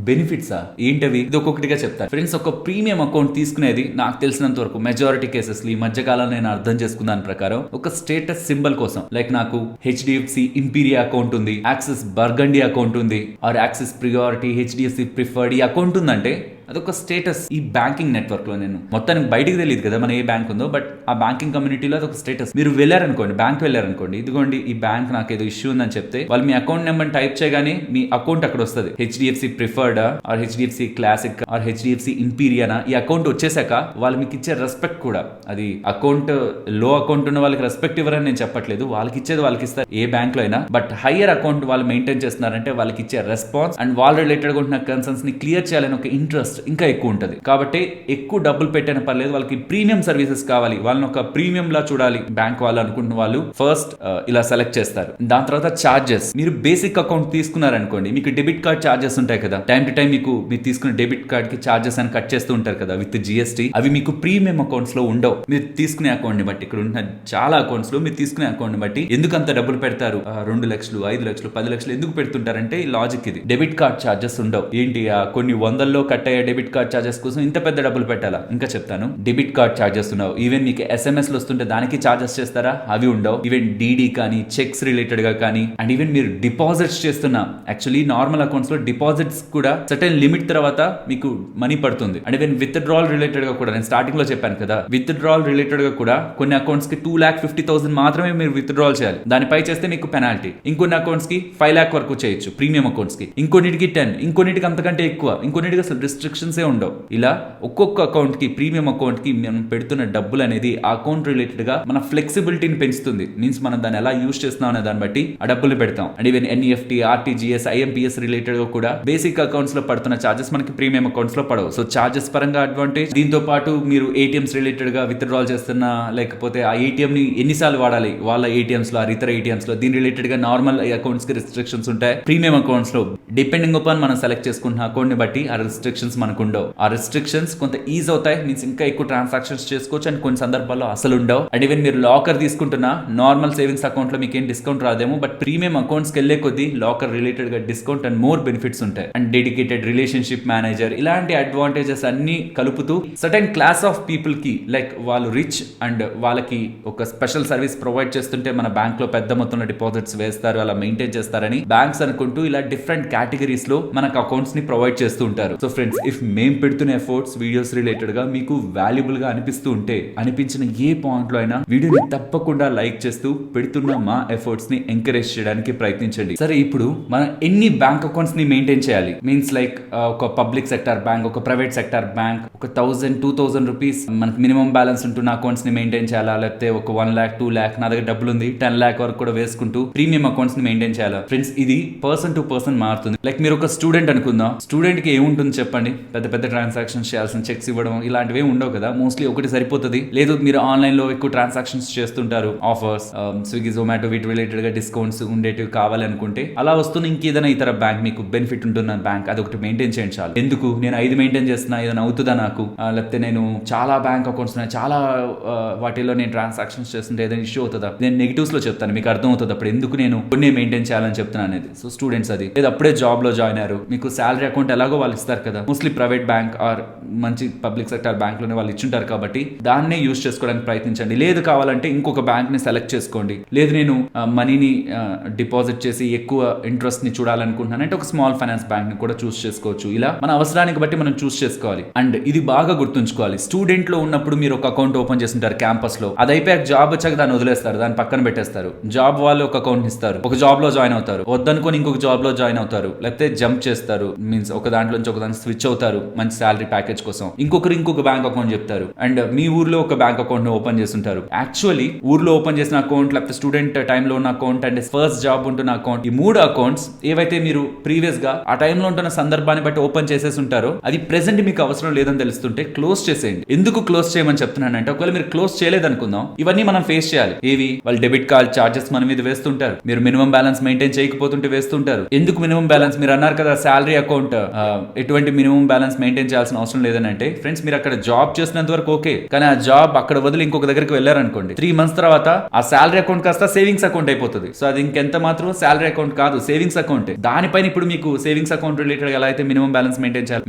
బెనిఫిట్సా ఏంటవి, ఇది ఒక్కొక్కటిగా చెప్తాను. ఫ్రెండ్స్, ఒక ప్రీమియం అకౌంట్ తీసుకునేది నాకు తెలిసినంత వరకు మెజారిటీ కేసెస్ ఈ మధ్యకాలంలో నేను అర్థం అర్థం చేసుకున్న దాని ప్రకారం ఒక స్టేటస్ సింబల్ కోసం, లైక్ నాకు హెచ్డిఎఫ్సి ఇంపీరియా అకౌంట్ ఉంది, యాక్సిస్ బర్గండి అకౌంట్ ఉంది, or Axis priority, HDFC preferred ఈ అకౌంట్ ఉందంటే అదొక స్టేటస్ ఈ బ్యాంకింగ్ నెట్వర్క్ లో. నేను మొత్తానికి బయటికి తెలియదు కదా మన ఏ బ్యాంక్ ఉందో, బట్ ఆ బ్యాంకింగ్ కమ్యూనిటీలో అదొక స్టేటస్. మీరు వెళ్ళారనుకోండి, బ్యాంక్ వెళ్ళారనుకోండి, ఇదిగోండి ఈ బ్యాంక్ నాకు ఏదో ఇష్యూ ఉందని చెప్తే వాళ్ళు మీ అకౌంట్ నెంబర్ టైప్ చేయగానే మీ అకౌంట్ అక్కడ వస్తుంది. HDFC preferred or HDFC classic or HDFC ఇంపీరియానా ఈ అకౌంట్ వచ్చేసాక వాళ్ళు మీకు ఇచ్చే రెస్పెక్ట్ కూడా, అది అకౌంట్ లో అకౌంట్ ఉన్న వాళ్ళకి రెస్పెక్ట్ ఇవ్వరని నేను చెప్పట్లేదు, వాళ్ళకి ఇచ్చేది వాళ్ళకి ఇస్తారు ఏ బ్యాంక్ లో అయినా. బట్ హయ్యర్ అకౌంట్ వాళ్ళు మెయింటైన్ చేస్తున్నారంటే వాళ్ళకి ఇచ్చే రెస్పాన్స్ అండ్ వాళ్ళ రిలేటెడ్ ఉంటున్న కన్సర్న్స్ ని క్లియర్ చేయాలని ఒక ఇంట్రెస్ట్ ఇంకా ఎక్కువ ఉంటుంది. కాబట్టి ఎక్కువ డబ్బులు పెట్టిన పర్లేదు, వాళ్ళకి ప్రీమియం సర్వీసెస్ కావాలి, వాళ్ళని ఒక ప్రీమియం లా చూడాలి బ్యాంక్ వాళ్ళు అనుకుంటున్న వాళ్ళు ఫస్ట్ ఇలా సెలెక్ట్ చేస్తారు. దాని తర్వాత చార్జెస్. మీరు బేసిక్ అకౌంట్ తీసుకున్నారనుకోండి, మీకు డెబిట్ కార్డ్ చార్జెస్ ఉంటాయి కదా, టైం టు టైం మీరు తీసుకున్న డెబిట్ కార్డ్ కి చార్జెస్ అని కట్ చేస్తూ ఉంటారు కదా విత్ జిఎస్టీ. అవి మీకు ప్రీమియం అకౌంట్స్ లో ఉండవు. మీరు తీసుకునే అకౌంట్ ని బట్టి, ఇక్కడ ఉన్న చాలా అకౌంట్స్ లో మీరు తీసుకునే అకౌంట్ ని బట్టి ఎందుకు అంత డబ్బులు పెడతారు, 2 లక్షలు 5 లక్షలు 10 లక్షలు ఎందుకు పెడుతుంటారంటే ఈ లాజిక్ ఇది. డెబిట్ కార్డ్ చార్జెస్ ఉండవు. ఏంటి కొన్ని వందల్లో కట్ అయ్యే డెబిట్ కార్డ్ చార్జెస్ కోసం ఇంత పెద్ద డబ్బులు పెట్టాలా? ఇంకా చెప్తాను. డెబిట్ కార్డ్ చార్జెస్ ఉండవు. ఈవెన్ మీకు ఎస్ఎంఎస్ లో వస్తుంటే దానికి చార్జెస్ చేస్తారా? అవి ఉండవు. ఈవెన్ డీడీ కానీ చెక్స్ రిలేటెడ్ గా కానీ, అండ్ ఈవెన్ మీరు డిపాజిట్స్ చేస్తున్నా, యాక్చువల్లీ నార్మల్ అకౌంట్స్ లో డిపాజిట్స్ కూడా సర్టెన్ లిమిట్ తర్వాత మీకు మనీ పడుతుంది. అండ్ ఈవెన్ విత్ డ్రాల్ రిలేటెడ్ గా కూడా, నేను స్టార్టింగ్ లో చెప్పాను కదా, విత్ డ్రాల్ రిలేటెడ్ గా కూడా కొన్ని అకౌంట్స్ కి 2,50,000 మాత్రమే మీరు విత్ డ్రాల్ చేయాలి. దానిపై చేస్తే మీకు పెనాల్టీ. ఇంకొన్ని అకౌంట్స్ కి 5 lakh వరకు చేయొచ్చు ప్రీమియం అకౌంట్స్ కి, ఇంకొన్నిటికి 10, ఇంకొన్నిటికి అంతకంటే ఎక్కువ, ఇంకొన్నిటికి అసలు రిస్ట్రిక్షన్స్ ఉండవు. ఇలా ఒక్కొక్క అకౌంట్ కి, ప్రీమియం అకౌంట్ కి మనం పెడుతున్న డబ్బులు అనేది ఆ అకౌంట్ రిలేటెడ్ గా మన ఫ్లెక్సిబిలిటీని పెంచుతుంది. మీన్స్ మనం దాన్ని ఎలా యూజ్ చేస్తున్నాం అనే దాన్ని బట్టి ఆ డబ్బులు పెడతాం. And even NEFT, RTGS, IMPS related గా కూడా బేసిక్ అకౌంట్స్ లో పడుతున్న చార్జెస్ మనకి ప్రీమియం అకౌంట్స్ లో పడవు. సో చార్జెస్ పరంగా అడ్వాంటేజ్. దీంతో పాటు మీరు ఏటీఎంస్ రిలేటెడ్ గా విత్ డ్రాల్ చేస్తున్నా, లేకపోతే ఆ ఏటీఎం ని ఎన్నిసార్లు వాడాలి వాళ్ళ ఏటీఎంస్ లో, ఇతర ఏటీఎంస్ లో, దీని రిలేటెడ్ గా నార్మల్ అకౌంట్స్ కి రిస్ట్రిక్షన్స్ ఉంటాయి. ప్రీమియం అకౌంట్స్ లో డిపెండింగ్ అపాన్ మనం సెలెక్ట్ చేసుకుంటున్న అకౌంట్ ని బట్టి ఆ రిస్ట్రిక్షన్స్ మనకు ఉండవు. ఆ రిస్ట్రిక్షన్స్ కొంత ఈజ్ అవుతాయి, మీన్స్ ఇంకా ఎక్కువ ట్రాన్సాక్షన్స్ చేసుకోవచ్చు. అండ్ కొన్ని సందర్భాల్లో అసలు ఉండవు. అండ్ ఈవెన్ మీరు లాకర్ తీసుకుంటున్నా, నార్మల్ సేవింగ్స్ అకౌంట్ లో మీకు ఏం డిస్కౌంట్ రాదేమో, బట్ ప్రీమియం అకౌంట్స్ కి వెళ్లే కొద్దీ లాకర్ రిలేటెడ్ గా డిస్కౌంట్ అండ్ మోర్ బెనిఫిట్స్ ఉంటాయి. అండ్ డెడికేటెడ్ రిలేషన్షిప్ మేనేజర్, ఇలాంటి అడ్వాంటేజెస్ అన్ని కలుపుతూ సర్టెన్ క్లాస్ ఆఫ్ పీపుల్ కి, లైక్ వాళ్ళు రిచ్ అండ్ వాళ్ళకి ఒక స్పెషల్ సర్వీస్ ప్రొవైడ్ చేస్తుంటే మన బ్యాంక్ లో పెద్ద మొత్తంలో డిపాజిట్స్ వేస్తారు, అలా మెయింటైన్ చేస్తారని బ్యాంక్స్ అనుకుంటూ ఇలా డిఫరెంట్ కేటగిరీస్ లో మనకు అకౌంట్స్ ని ప్రొవైడ్ చేస్తూ ఉంటారు. సో ఫ్రెండ్స్, ఇఫ్ మేము పెడుతున్న ఎఫర్ట్స్ వీడియోస్ రిలేటెడ్ గా మీకు వాల్యుబుల్ గా అనిపిస్తూ ఉంటే, అనిపించిన ఏ పాయింట్ లో అయినా వీడియోని తప్పకుండా లైక్ చేస్తూ పెడుతున్న మా ఎఫర్ట్స్ ని ఎంకరేజ్ చేయడానికి ప్రయత్నించండి. సరే, ఇప్పుడు మనం ఎన్ని బ్యాంక్ అకౌంట్స్ ని మెయింటైన్ చేయాలి? మీన్స్ లైక్ ఒక పబ్లిక్ సెక్టర్ బ్యాంక్, ఒక ప్రైవేట్ సెక్టర్ బ్యాంక్, ఒక 1,000-2,000 రూపీస్ మనకి మినిమం బ్యాలెన్స్ ఉంటున్న అకౌంట్స్ ని మెయింటైన్ చేయాలా, లేకపోతే ఒక 1 lakh 2 lakh నా దగ్గర డబ్బులు ఉంది 10 lakh వరకు కూడా వేసుకుంటూ ప్రీమియం అకౌంట్స్ ని మెయింటైన్ చేయాలా? ఫ్రెండ్స్, ఇది పర్సన్ టు పర్సన్ మారుతుంది. లైక్ మీరు ఒక స్టూడెంట్ అనుకుందాం, స్టూడెంట్ కి ఏముంటుంది చెప్పండి? పెద్ద పెద్ద ట్రాన్సాక్షన్స్ చేయాల్సిన, చెక్స్ ఇవ్వడం ఇలాంటివి ఉండవు కదా. మోస్ట్లీ ఒకటి సరిపోతుంది. లేదు మీరు ఆన్లైన్ లో ఎక్కువ ట్రాన్సాక్షన్స్ చేస్తుంటారు, ఆఫర్స్, స్విగ్గీ, జొమాటో వీటి రిలేటెడ్ గా డిస్కౌంట్స్ ఉండేటివి కావాలి అనుకుంటే, అలా వస్తున్న ఇంకేదైనా ఇతర బ్యాంక్ మీకు బెనిఫిట్ ఉంటున్న బ్యాంక్ అదొకటి మెయింటైన్ చేయండి చాలు. ఎందుకు నేను 5 మెయింటైన్ చేస్తున్నా, ఏదైనా అవుతుందా నాకు? లేకపోతే నేను చాలా బ్యాంక్ అకౌంట్స్ ఉన్నాయి, చాలా వాటిలో నేను ట్రాన్సాక్షన్స్ చేస్తుంటే ఏదైనా ఇష్యూ అవుతుందా? నేను నెగిటివ్స్ లో చెప్తాను, మీకు అర్థం అవుతుంది అప్పుడు ఎందుకు నేను కొన్ని మెయింటైన్ చేయాలని చెప్తున్నాను అనేది. సో స్టూడెంట్స్, అది లేదు అప్పుడే జాబ్ లో జాయిన్ అయ్యారు, మీకు శాలరీ అకౌంట్ ఎలాగో వాళ్ళు ఇస్తారు కదా, మోస్ట్లీ ప్రైవేట్ బ్యాంక్ ఆర్ మంచి పబ్లిక్ సెక్టర్ బ్యాంక్ లోనే వాళ్ళు ఇచ్చుంటారు కాబట్టి దాన్నే యూజ్ చేసుకోవడానికి ప్రయత్నించండి. లేదు కావాలంటే ఇంకొక బ్యాంక్ ని సెలెక్ట్ చేసుకోండి. లేదు నేను మనీని డిపాజిట్ చేసి ఎక్కువ ఇంట్రెస్ట్ ని చూడాలనుకుంటున్నాను అంటే ఒక స్మాల్ ఫైనాన్స్ బ్యాంక్ ని కూడా చూస్ చేసుకోవచ్చు. ఇలా మన అవసరానికి బట్టి మనం చూస్ చేసుకోవాలి. అండ్ ఇది బాగా గుర్తుంచుకోవాలి, స్టూడెంట్ లో ఉన్నప్పుడు మీరు ఒక అకౌంట్ ఓపెన్ చేస్తుంటారు క్యాంపస్ లో, అది అయిపోయాక జాబ్ వచ్చాక దాన్ని వదిలేస్తారు, దాన్ని పక్కన పెట్టేస్తారు. జాబ్ వాళ్ళు ఒక అకౌంట్ ఇస్తారు, ఒక జాబ్ లో జాయిన్ అవుతారు, వద్దనుకొని ఇంకొక జాబ్ లో జాయిన్ అవుతారు, లేకపోతే జంప్ చేస్తారు, మీన్స్ ఒక దాంట్లో నుంచి ఒక దానికి స్విచ్ అవుతారు మంచి శాలరీ ప్యాకేజ్ కోసం. ఇంకొకరు ఇంకొక బ్యాంక్ అకౌంట్ చెప్తారు, అండ్ మీ ఊర్లో ఒక బ్యాంక్ అకౌంట్ ని ఓపెన్ చేస్తుంటారు. యాక్చువల్లీ ఊర్లో ఓపెన్ చేసిన అకౌంట్, లేకపోతే స్టూడెంట్ టైంలో ఉన్న అకౌంట్ అండ్ ఫస్ట్ జాబ్ ఉంటున్న అకౌంట్, ఈ 3 అకౌంట్స్ ఏవైతే మీరు ప్రీవియస్ గా ఆ టైంలో ఉంటున్న సందర్భాన్ని బట్టి ఓపెన్ చేసేసి ఉంటారో, అది ప్రెసెంట్ మీకు అవసరం లేదని తెలుస్తుంటే క్లోజ్ చేసేయండి. ఎందుకు క్లోజ్ చేయమని చెప్తున్నానంటే, ఒకవేళ మీరు క్లోజ్ చేయలేదనుకుందాం, ఇవన్నీ మనం ఫేస్ చేయాలి. ఏవి? వాళ్ళు డెబిట్ కార్డ్ చార్జెస్ మన మీద వేస్తుంటారు, మీరు మినిమం బ్యాలెన్స్ మెయింటైన్ చేయకపోతుంటే వేస్తుంటారు. ఎందుకు మినిమం బ్యాలెన్స్? మీరు అన్నారు కదా శాలరీ అకౌంట్, ఎటువంటి మినిమం మినిమం బ్యాలెన్స్ మెయింటైన్ చేయాల్సిన అవసరం లేదని అంటే, ఫ్రెండ్స్ మీరు అక్కడ జాబ్ చేసినంత వరకు ఓకే, కానీ ఆ జాబ్ అక్కడ వదిలి ఇంకొక దగ్గరికి వెళ్ళారనుకోండి, 3 months తర్వాత ఆ శాలరీ అకౌంట్ కాస్త సేవింగ్స్ అకౌంట్ అయిపోతుంది. సో అది ఇంకెంత మాత్రం శాలరీ అకౌంట్ కాదు, సేవింగ్స్ అకౌంట్. దానిపైన ఇప్పుడు మీకు సేవింగ్స్ అకౌంట్ రిలేటెడ్ ఎలా అయితే మినిమం బ్యాలెన్స్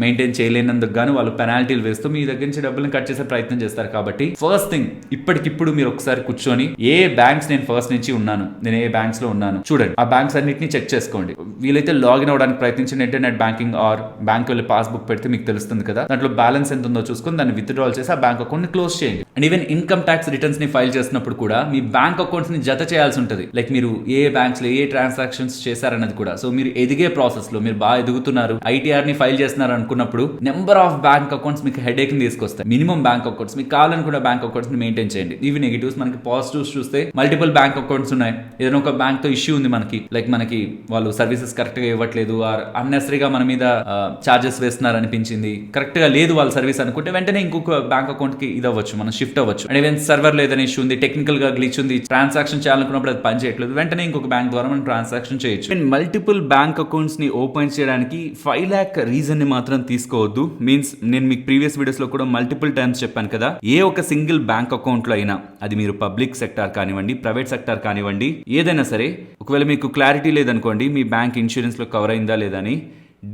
మెయింటైన్ చేయలేనందుకు గాను వాళ్ళు పెనాల్టీలు వేస్తూ మీ దగ్గర నుంచి డబ్బులను కట్ చేసే ప్రయత్నం చేస్తారు. కాబట్టి ఫస్ట్ థింగ్, ఇప్పటికిప్పుడు మీరు ఒకసారి కూర్చొని ఏ బ్యాంక్స్ నేను ఫస్ట్ నుంచి ఉన్నాను, నేను ఏ బ్యాంక్స్ లో ఉన్నాను చూడండి, ఆ బ్యాంక్స్ అన్నిటిని చెక్ చేసుకోండి. వీలైతే లాగిన్ అవడానికి ప్రయత్నించండి. ఇంటర్నెట్ బ్యాంకింగ్ ఆర్ బ్యాంక్ వెళ్ళి పాస్బుక్ పెడితే మీకు తెలుస్తుంది కదా, దాంట్లో బ్యాలెన్స్ ఎంత ఉందో చూసుకొని దాన్ని విత్డ్రాల్ చేసి ఆ బ్యాంక్ అకౌంట్ ని క్లోజ్ చేయండి. And even income tax returns ని ఫైల్ చేసినప్పుడు కూడా మీ బ్యాంక్ అకౌంట్స్ ని జత చేయాల్సి ఉంటుంది. లైక్ మీరు ఏ బ్యాంక్స్ లో ఏ ట్రాన్సాక్షన్స్ చేశారన్నది కూడా. సో మీరు ఎదిగే ప్రాసెస్ లో మీరు బాగా ఎదుగుతున్నారు, ఐటీఆర్ ని ఫైల్ చేస్తున్నారు అనుకున్నప్పుడు నెంబర్ ఆఫ్ బ్యాంక్ అకౌంట్స్ మీకు హెడేక్ ని తీసుకొస్తాయి. మినిమం బ్యాంక్ అకౌంట్స్ మీకు కావాలనుకున్న బ్యాంక్ అకౌంట్స్ ని మెయింటైన్ చేయండి. ఇవి నెగిటివ్స్. మనకి పాజిటివ్స్ చూస్తే మల్టిపుల్ బ్యాంక్ అకౌంట్స్ ఉన్నాయి. ఏదైనా ఒక బ్యాంక్ తో ఇష్యూ ఉంది మనకి, లైక్ మనకి వాళ్ళు సర్వీసెస్ కరెక్ట్ గా ఇవ్వట్లేదు, ఆర్ అన్నెసరీగా మన మీద చార్జెస్ వేస్తున్నారు అనిపించింది, కరెక్ట్ గా లేదు వాళ్ళ సర్వీస్ అనుకుంటే వెంటనే ఇంకొక బ్యాంక్ అకౌంట్ కి ఇది అవ్వచ్చు, మనం షిఫ్ట్ అవ్వచ్చు. అండ్ ఈవెన్ సర్వర్ లో ఏదైనా ఇష్యూ ఉంది, టెక్నికల్ గా గ్లిచ్ ఉంది, ట్రాన్సాక్షన్ చేయాలనుకున్నప్పుడు అది పని చేయట్లేదు, వెంటనే ఇంకొక బ్యాంక్ ద్వారా మనం ట్రాన్సాక్షన్ చేయొచ్చు. అండ్ మల్టిపుల్ బ్యాంక్ అకౌంట్స్ ని ఓపెన్ చేయడానికి 5 lakh రీజన్ ని మాత్రం తీసుకోవద్దు. మీన్స్ నేను మీకు ప్రీవియస్ వీడియోస్ లో కూడా మల్టిపుల్ టైమ్స్ చెప్పాను కదా, ఏ ఒక సింగిల్ బ్యాంక్ అకౌంట్ లో అయినా, అది మీరు పబ్లిక్ సెక్టార్ కానివ్వండి, ప్రైవేట్ సెక్టార్ కానివ్వండి, ఏదైనా సరే, ఒకవేళ మీకు క్లారిటీ లేదనుకోండి మీ బ్యాంక్ ఇన్సూరెన్స్ లో కవర్ అయిందా లేదా అని,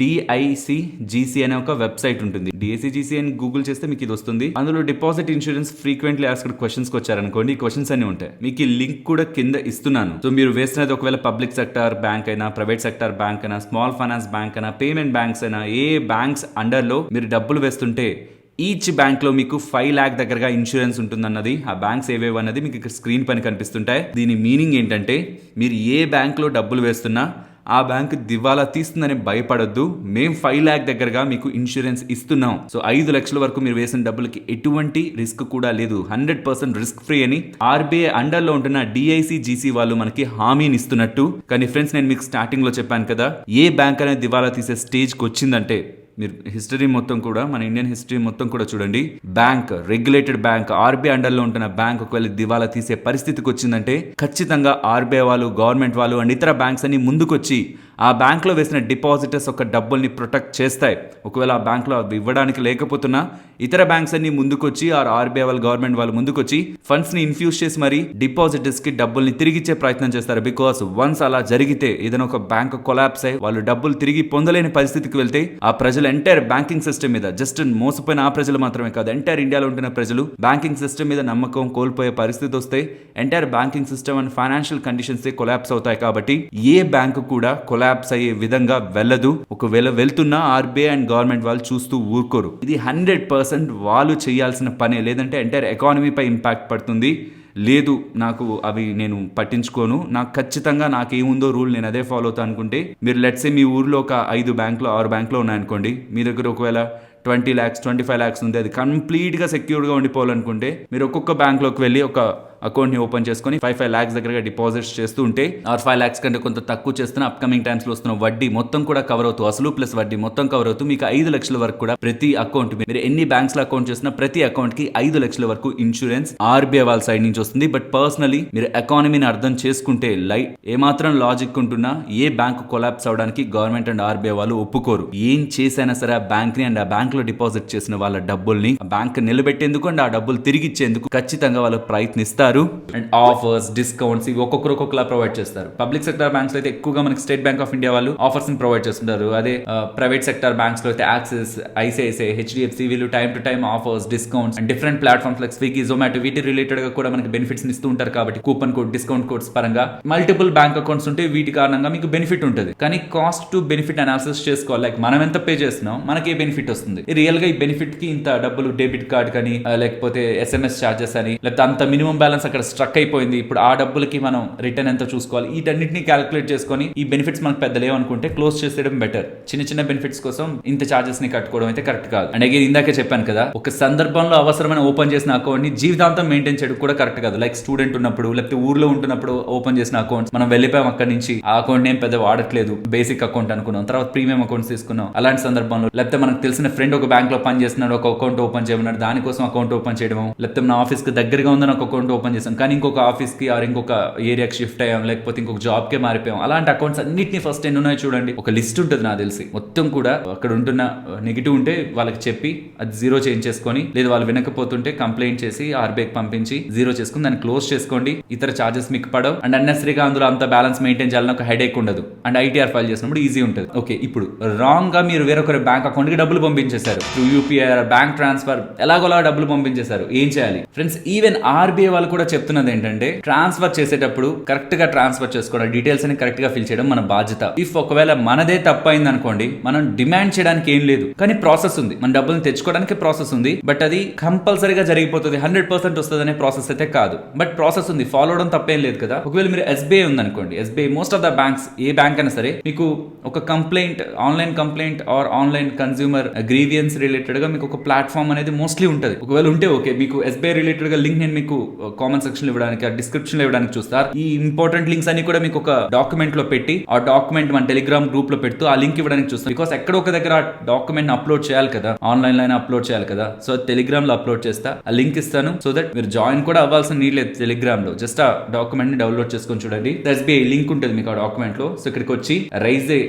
DICGC అనే ఒక వెబ్సైట్ ఉంటుంది. DICGC అని గూగుల్ చేస్తే మీకు ఇది వస్తుంది. అందులో deposit insurance frequently asked questions కి వచ్చారనుకోండి, ఈ క్వశ్చన్స్ అన్ని ఉంటాయి. మీకు ఈ లింక్ కూడా కింద ఇస్తున్నాను. సో మీరు వేసినది ఒకవేళ పబ్లిక్ సెక్టార్ బ్యాంక్ అయినా, ప్రైవేట్ సెక్టార్ బ్యాంక్ అయినా, స్మాల్ ఫైనాన్స్ బ్యాంక్ అయినా, పేమెంట్ బ్యాంక్స్ అయినా, ఏ బ్యాంక్స్ అండర్ లో మీరు డబ్బులు వేస్తుంటే ఈచ్ బ్యాంక్ లో మీకు 5 lakh దగ్గరగా ఇన్సూరెన్స్ ఉంటుందన్నది, ఆ బ్యాంక్స్ ఏవేవి అన్నది మీకు ఇక్కడ స్క్రీన్ పైన కనిపిస్తుంటాయి. దీని మీనింగ్ ఏంటంటే, మీరు ఏ బ్యాంక్ లో డబ్బులు వేస్తున్నా ఆ బ్యాంక్ దివాలా తీస్తుందని భయపడొద్దు. మేము 5 lakh దగ్గరగా మీకు ఇన్సూరెన్స్ ఇస్తున్నాం. సో 5 లక్షల వరకు మీరు వేసిన డబ్బులకి ఎటువంటి రిస్క్ కూడా లేదు, 100% రిస్క్ ఫ్రీ అని ఆర్బీఐ అండర్ లో ఉంటున్న DICGC వాళ్ళు మనకి హామీని ఇస్తున్నట్టు. కానీ ఫ్రెండ్స్, నేను మీకు స్టార్టింగ్ లో చెప్పాను కదా, ఏ బ్యాంక్ అనేది దివాలా తీసే స్టేజ్ కి వచ్చిందంటే, మీరు హిస్టరీ మొత్తం కూడా, మన ఇండియన్ హిస్టరీ మొత్తం కూడా చూడండి, bank, regulated bank, RBI under లో ఉంటున్న బ్యాంక్ ఒకవేళ దివాలా తీసే పరిస్థితికి వచ్చిందంటే ఖచ్చితంగా ఆర్బీఐ వాళ్ళు, గవర్నమెంట్ వాళ్ళు అండ్ ఇతర బ్యాంక్స్ అన్ని ముందుకొచ్చి ఆ బ్యాంక్ లో వేసిన డిపాజిటర్స్ ఒక డబ్బుల్ని ప్రొటెక్ట్ చేస్తాయి. ఒకవేళ ఆ బ్యాంక్ లో అవి ఇవ్వడానికి లేకపోతున్నా ఇతర బ్యాంక్స్ అన్ని ముందుకొచ్చి, ఆర్బీఐ వాళ్ళు, గవర్నమెంట్ వాళ్ళు ముందుకొచ్చి ఫండ్స్ ని ఇన్ఫ్యూజ్ చేసి మరి డిపాజిటర్స్ కి డబ్బుల్ని తిరిగిచ్చే ప్రయత్నం చేస్తారు. బికాస్ వన్స్ అలా జరిగితే, ఏదైనా ఒక బ్యాంక్ కొలాప్స్ అయ్యి వాళ్ళు డబ్బులు తిరిగి పొందలేని పరిస్థితికి వెళ్తే, ఆ ప్రజలు ఎంటైర్ బ్యాంకింగ్ సిస్టమ్ మీద, జస్ట్ మోసపోయిన ఆ ప్రజలు మాత్రమే కాదు, ఎంటైర్ ఇండియాలో ఉంటున్న ప్రజలు బ్యాంకింగ్ సిస్టమ్ మీద నమ్మకం కోల్పోయే పరిస్థితి వస్తే entire banking system and financial conditions collapse అవుతాయి. కాబట్టి ఏ బ్యాంకు కూడా కొలాప్స్ అయ్యే విధంగా వెళ్ళదు. ఒకవేళ వెళ్తున్నా ఆర్బీఐ అండ్ గవర్నమెంట్ వాళ్ళు చూస్తూ ఊరుకోరు. ఇది 100% వాళ్ళు చేయాల్సిన పనే, లేదంటే ఎంటైర్ ఎకానమీ పై ఇంపాక్ట్ పడుతుంది. లేదు నాకు అవి నేను పట్టించుకోను, నాకు ఖచ్చితంగా నాకేముందో రూల్ నేను అదే ఫాలో అవుతా అనుకుంటే, మీరు లెట్సే మీ ఊర్లో ఒక 5 బ్యాంకులు 6 బ్యాంకులు ఉన్నాయనుకోండి, మీ దగ్గర ఒకవేళ 20 lakhs 25 lakhs ఉంది, అది కంప్లీట్గా సెక్యూర్డ్గా ఉండిపోవాలనుకుంటే మీరు ఒక్కొక్క బ్యాంక్లోకి వెళ్ళి ఒక అకౌంట్ ని ఓపెన్ చేసుకొని 5 lakhs దగ్గరగా డిపాజిట్స్ చేస్తూ ఉంటే, ఆర్ 5 lakhs కంటే కొంత తక్కువ చేస్తున్న అప్కమింగ్ టైమ్స్ లో వస్తున్న వడ్డీ మొత్తం కూడా కవర్ అవుతూ, అసలు ప్లస్ వడ్డీ మొత్తం కవర్ అవుతూ మీకు 5 లక్షల వరకు కూడా ప్రతి అకౌంట్, మీరు ఎన్ని బ్యాంక్స్ లో అకౌంట్ చేసినా ప్రతి అకౌంట్ కి 5 లక్షల వరకు ఇన్సూరెన్స్ ఆర్బీఐ వాళ్ళ సైడ్ నుంచి వస్తుంది. బట్ పర్సనలీ మీరు ఎకానమీని అర్థం చేసుకుంటే, ఏమాత్రం లాజిక్ ఉంటున్నా ఏ బ్యాంక్ కొలాప్స్ అవడానికి గవర్నమెంట్ అండ్ ఆర్బీఐ వాళ్ళు ఒప్పుకోరు. ఏం చేసైనా సరే ఆ బ్యాంక్ ని అండ్ ఆ బ్యాంక్ లో డిపాజిట్ చేసిన వాళ్ళ డబ్బుల్ని ఆ బ్యాంక్ నిలబెట్టేందుకు అండ్ ఆ డబ్బులు తిరిగి ఇచ్చేందుకు ఖచ్చితంగా వాళ్ళు ప్రయత్నిస్తారు. అండ్ ఆఫర్స్, డిస్కౌంట్స్ ఇవి ఒక్కొక్కరు ఒక్కొక్కలా ప్రొవైడ్ చేస్తారు. పబ్లిక్ సెక్టర్ బ్యాంక్స్ లో అయితే ఎక్కువగా మనకి స్టేట్ బ్యాంక్ ఆఫ్ ఇండియా వాళ్ళు ఆఫర్స్ ని ప్రొవైడ్ చేస్తుంటారు. అదే ప్రైవేట్ సెక్టర్ బ్యాంక్స్ లో అయితే యాక్సిస్, ICICI, HDFC వీళ్ళు time to time offers, discounts and different platforms like Swiggy, Zomato వీటి రిలేటెడ్ గా కూడా మనకి బెనిఫిట్స్ ఇస్తూ ఉంటారు. కాబట్టి కూపన్ కోడ్, డిస్కౌంట్ కోడ్స్ పరంగా మల్టిపుల్ బ్యాంక్ అకౌంట్స్ ఉంటే వీటి కారణంగా మీకు బెనిఫిట్ ఉంటుంది. కానీ కాస్ట్ టు బెనిఫిట్ అనాలిసిస్ చేసుకోవాలి. లైక్ మనం ఎంత పే చేస్తున్నాం, మనకి ఏ బెనిఫిట్ వస్తుంది, రియల్ గా ఈ బెనిఫిట్ కి ఇంత డబ్బులు డెబిట్ కార్డ్ కానీ, లేకపోతే SMS చార్జెస్ అని, లేకపోతే అంత మినిమం బ్యాలెన్స్ అక్కడ స్ట్రక్ అయిపోయింది, ఇప్పుడు ఆ డబ్బులకి మనం రిటర్న్ ఎంత చూసుకోవాలి, వీటన్నిటిని క్యాలిక్యులేట్ చేసుకొని ఈ బెనిఫిట్స్ మనకు పెద్ద లేవనుకుంటే క్లోజ్ చేసేయడం బెటర్. చిన్న చిన్న బెనిఫిట్స్ కోసం ఇంత చార్జెస్ ని కట్టుకోవడం అయితే కరెక్ట్ కాదు. అండ్ అగైన్ ఇందాకే చెప్పాను కదా, ఒక సందర్భంలో అవసరమైన ఓపెన్ చేసిన అకౌంట్ ని జీవితాంతం మెయింటైన్ చేయడం కూడా కరెక్ట్ కాదు. లైక్ స్టూడెంట్ ఉన్నప్పుడు, లేకపోతే ఊర్లో ఉంటున్నప్పుడు ఓపెన్ చేసిన అకౌంట్స్, మనం వెళ్ళిపోయాం అక్కడి నుంచి, ఆ అకౌంట్ ఏం పెద్ద వాడట్లేదు, బేసిక్ అకౌంట్ అనుకున్నాం, తర్వాత ప్రీమియం అకౌంట్స్ తీసుకున్నాం. అలాంటి సందర్భంలో, లేకపోతే మనకు తెలిసిన ఫ్రెండ్ ఒక బ్యాంక్ లో పని చేస్తున్నాడు, ఒక అకౌంట్ ఓపెన్ చేయమన్నాడు, దానికోసం అకౌంట్ ఓపెన్ చేయడం, లేకపోతే నా ఆఫీస్ కి దగ్గరగా ఉందని ఒక అకౌంట్ ఓపెన్ ఓపెన్ చేసాం, కానీ ఇంకొక ఆఫీస్ కి ఆర్ ఇంకొక ఏరియాకి షిఫ్ట్ అయ్యాం, లేకపోతే ఇంకొక జాబ్ కే మారిపోయాం, అలాంటి అకౌంట్స్ అన్నిటిని ఫస్ట్ ఎన్ని ఉన్నాయో చూడండి. ఒక లిస్ట్ ఉంటుంది నాకు తెలిసి, మొత్తం కూడా అక్కడ ఉంటున్న నెగిటివ్ ఉంటే వాళ్ళకి చెప్పి అది జీరో చేంజ్ చేసుకొని, లేదా వాళ్ళు వినకపోతుంటే కంప్లైంట్ చేసి ఆర్బీఐకి పంపించి జీరో చేసుకుని దాన్ని క్లోజ్ చేసుకోండి. ఇతర చార్జెస్ మీకు పడవు అండ్ అన్నెసరీగా అందులో అంత బ్యాలెన్స్ మెయింటైన్ చేయాలని ఒక హెడేక్ ఉండదు అండ్ ఐటీఆర్ ఫైల్ చేసినప్పుడు ఈజీ ఉంటుంది. ఓకే, ఇప్పుడు రాంగ్ గా మీరు వేరొకరి బ్యాంక్ అకౌంట్ కి డబ్బులు పంపించేశారు త్రూ యూపీఐ బ్యాంక్ ట్రాన్స్ఫర్, ఎలాగోలా డబ్బులు పంపించేశారు. ఏం చేయాలి ఫ్రెండ్స్? ఈవెన్ ఆర్బీఐ వాళ్ళు కూడా చెప్తున్నది ఏంటంటే, ట్రాన్స్ఫర్ చేసేటప్పుడు కరెక్ట్ గా ట్రాన్స్ఫర్ చేసుకోవడం, డీటెయిల్స్ అని కరెక్ట్ గా ఫిల్ చేయడం మన బాధ్యత. ఇఫ్ ఒకవేళ మనదే తప్పైంది అనుకోండి, మనం డిమాండ్ చేయడానికి ఏం లేదు, కానీ ప్రాసెస్ ఉంది, మన డబ్బులు తెచ్చుకోవడానికి ప్రాసెస్ ఉంది. బట్ అది కంపల్సరీగా జరిగిపోతుంది, 100% వస్తుంది అనే ప్రాసెస్ అయితే కాదు. బట్ ప్రాసెస్ ఉంది, ఫాలో అవడం తప్పేం లేదు కదా. ఒకవేళ మీరు ఎస్బీఐ ఉందనుకోండి, SBI most of the banks, A bank అయినా సరే మీకు ఒక complaint, online complaint or online consumer grievance related గా మీకు ఒక ప్లాట్ఫామ్ అనేది మోస్ట్లీ ఉంటుంది. ఒకవేళ ఉంటే ఓకే, మీకు ఎస్బీఐ రిలేటెడ్ గా లింక్ నేను మీకు కామెంట్ సెక్షన్ లో ఇవ్వడానికి, డిస్క్రిప్షన్ లో ఇవ్వడానికి చూస్తారు. ఈ ఇంపార్టెంట్ లింక్స్ అన్ని కూడా మీకు ఒక డాక్యుమెంట్ లో పెట్టి, ఆ డాక్యుమెంట్ మన టెలిగ్రామ్ గ్రూప్ లో పెడుతూ ఆ లింక్ ఇవ్వడానికి చూస్తాం. బికాస్ ఎక్కడ ఒక దగ్గర ఆ డాక్యుమెంట్ అప్లోడ్ చేయాలి కదా, ఆన్లైన్ లో అప్లోడ్ చేయాలి కదా. సో టెలిగ్రామ్ లో అప్లోడ్ చేస్తా, ఆ లింక్ ఇస్తాను. సో దట్ మీరు జాయిన్ కూడా అవ్వాల్సిన నీడ్ లేదు టెలిగ్రామ్ లో, జస్ట్ ఆ డాక్యుమెంట్ ని డౌన్లోడ్ చేసుకొని చూడండి. ఎస్బీఐ లింక్ ఉంటుంది మీకు ఆ డాక్యుమెంట్ లో. సో ఇక్కడికి వచ్చి రైజ్ ఏ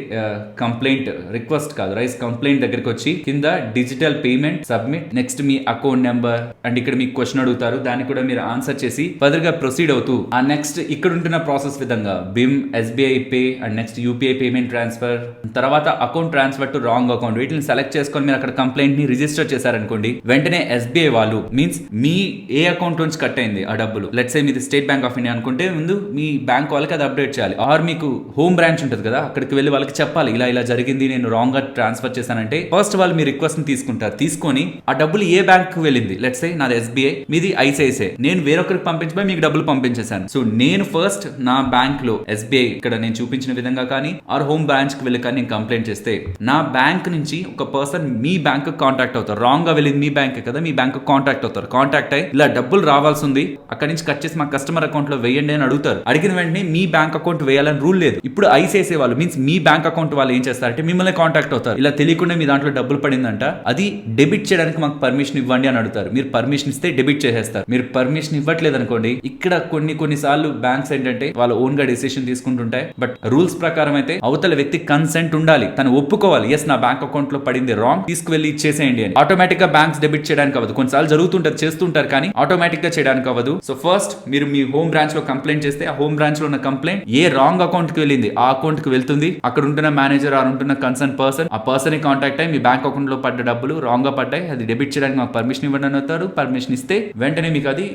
కంప్లైంట్, రిక్వెస్ట్ కాదు, రైజ్ కంప్లైంట్ దగ్గరికి వచ్చి కింద digital payment submit, next me account number and ఇక్కడ మీకు క్వశ్చన్ అడుగుతారు, దాన్ని కూడా మీరు ఆన్సర్ చేసి ఫర్దర్ గా ప్రొసీడ్ అవుతూ ఆ నెక్స్ట్ ఇక్కడ ఉంటున్న ప్రాసెస్ విధంగా BHIM, SBI pay and next UPI payment transfer, తర్వాత account transfer to wrong account, వీటిని సెలెక్ట్ చేసుకొని మీరు అక్కడ కంప్లైంట్ ని రిజిస్టర్ చేశారనుకోండి, వెంటనే ఎస్బీఐ వాళ్ళు, మీన్స్ మీ ఏ అకౌంట్ నుంచి కట్ అయింది ఆ డబ్బులు, లెట్స్ సే మీది స్టేట్ బ్యాంక్ ఆఫ్ ఇండియా అనుకుంటే, ముందు మీ బ్యాంక్ వాళ్ళకి అది అప్డేట్ చేయాలి. ఆర్ మీకు హోమ్ బ్రాంచ్ ఉంటుంది కదా, అక్కడికి వెళ్ళి వాళ్ళకి చెప్పాలి, ఇలా ఇలా జరిగింది, నేను రాంగ్ గా ట్రాన్స్ఫర్ చేశానంటే ఫస్ట్ వాళ్ళు మీ రిక్వెస్ట్ ని తీసుకుంటారు. తీసుకొని ఆ డబ్బులు ఏ బ్యాంక్ వెళ్ళింది, లెట్స్ సే నాది ఎస్బీఐ, మీది ఐసిఐసిఐ, నేను వేరొకరికి పంపించబోయి మీకు డబ్బులు పంపించేశాను. సో నేను ఫస్ట్ నా బ్యాంక్ లో ఎస్బీఐ ఇక్కడ నేను చూపించిన విధంగా కానీ ఆర్ హోమ్ బ్రాంచ్ కి వెళ్ళి కానీ నేను కంప్లైంట్ చేస్తే, నా బ్యాంక్ నుంచి ఒక పర్సన్ మీ బ్యాంక్ కాంటాక్ట్ అవుతారు. రాంగ్ గా వెళ్ళింది మీ బ్యాంక్ కదా, మీ బ్యాంక్ కాంటాక్ట్ అవుతారు. కాంటాక్ట్ అయ్యి ఇలా డబ్బులు రావాల్సి ఉంది, అక్కడి నుంచి కట్ చేసి మా కస్టమర్ అకౌంట్ లో వేయండి అని అడుగుతారు. అడిగిన వెంటనే మీ బ్యాంక్ అకౌంట్ వేయాలని రూల్ లేదు. ఇప్పుడు ఐసిఐసిఐ వాళ్ళు, మీన్స్ మీ బ్యాంక్ అకౌంట్ వాళ్ళు ఏం చేస్తారంటే మిమ్మల్ని కాంటాక్ట్ అవుతారు. ఇలా తెలియకుండా మీ దాంట్లో డబ్బులు పడిందంట, అది డెబిట్ చేయడానికి మాకు పర్మిషన్ ఇవ్వండి అని అడుగుతారు. మీరు పర్మిషన్ ఇస్తే డెబిట్ చేసేస్తారు. మీరు పర్మిషన్ ఇవ్వట్లేదు అనుకోండి, ఇక్కడ కొన్నిసార్లు బ్యాంక్స్ ఏంటంటే వాళ్ళ ఓన్ గా డెసిషన్ తీసుకుంటుంటాయి. బట్ రూల్స్ ప్రకారం అయితే అవతల వ్యక్తి కన్సెంట్ ఉండాలి, తను ఒప్పుకోవాలి, ఎస్ నా బ్యాంక్ అకౌంట్ లో పడింది రాంగ్, తీసుకువెళ్ళి ఇచ్చేసేయండి అని. ఆటోమేటిక్ గా బ్యాంక్స్ డెబిట్ చేయడానికి అవ్వదు, కొన్నిసార్లు జరుగుతుంటారు, చేస్తుంటారు, కానీ ఆటోమేటిక్ గా చేయడానికి అవ్వదు. సో ఫస్ట్ మీరు మీ హోమ్ బ్రాంచ్ లో కంప్లైంట్ చేస్తే, ఆ హోమ్ బ్రాంచ్ లో ఉన్న కంప్లైంట్ ఏ రాంగ్ అకౌంట్ కి వెళ్ళింది ఆ అకౌంట్ కి వెళ్తుంది. అక్కడ ఉంటున్న మేనేజర్ ఆర్ ఉంటున్న కన్సర్న్ పర్సన్ ఆ పర్సన్ ని కాంటాక్ట్ అయ్యి, మీ బ్యాంక్ అకౌంట్ లో పడ్డ డబ్బులు రాంగ్ గా పడ్డాయి, అది డెబిట్ చేయడానికి మాకు పర్మిషన్ ఇవ్వండి అని అవుతారు. పర్మిషన్ ఇస్తే వెంటనే మీకు అది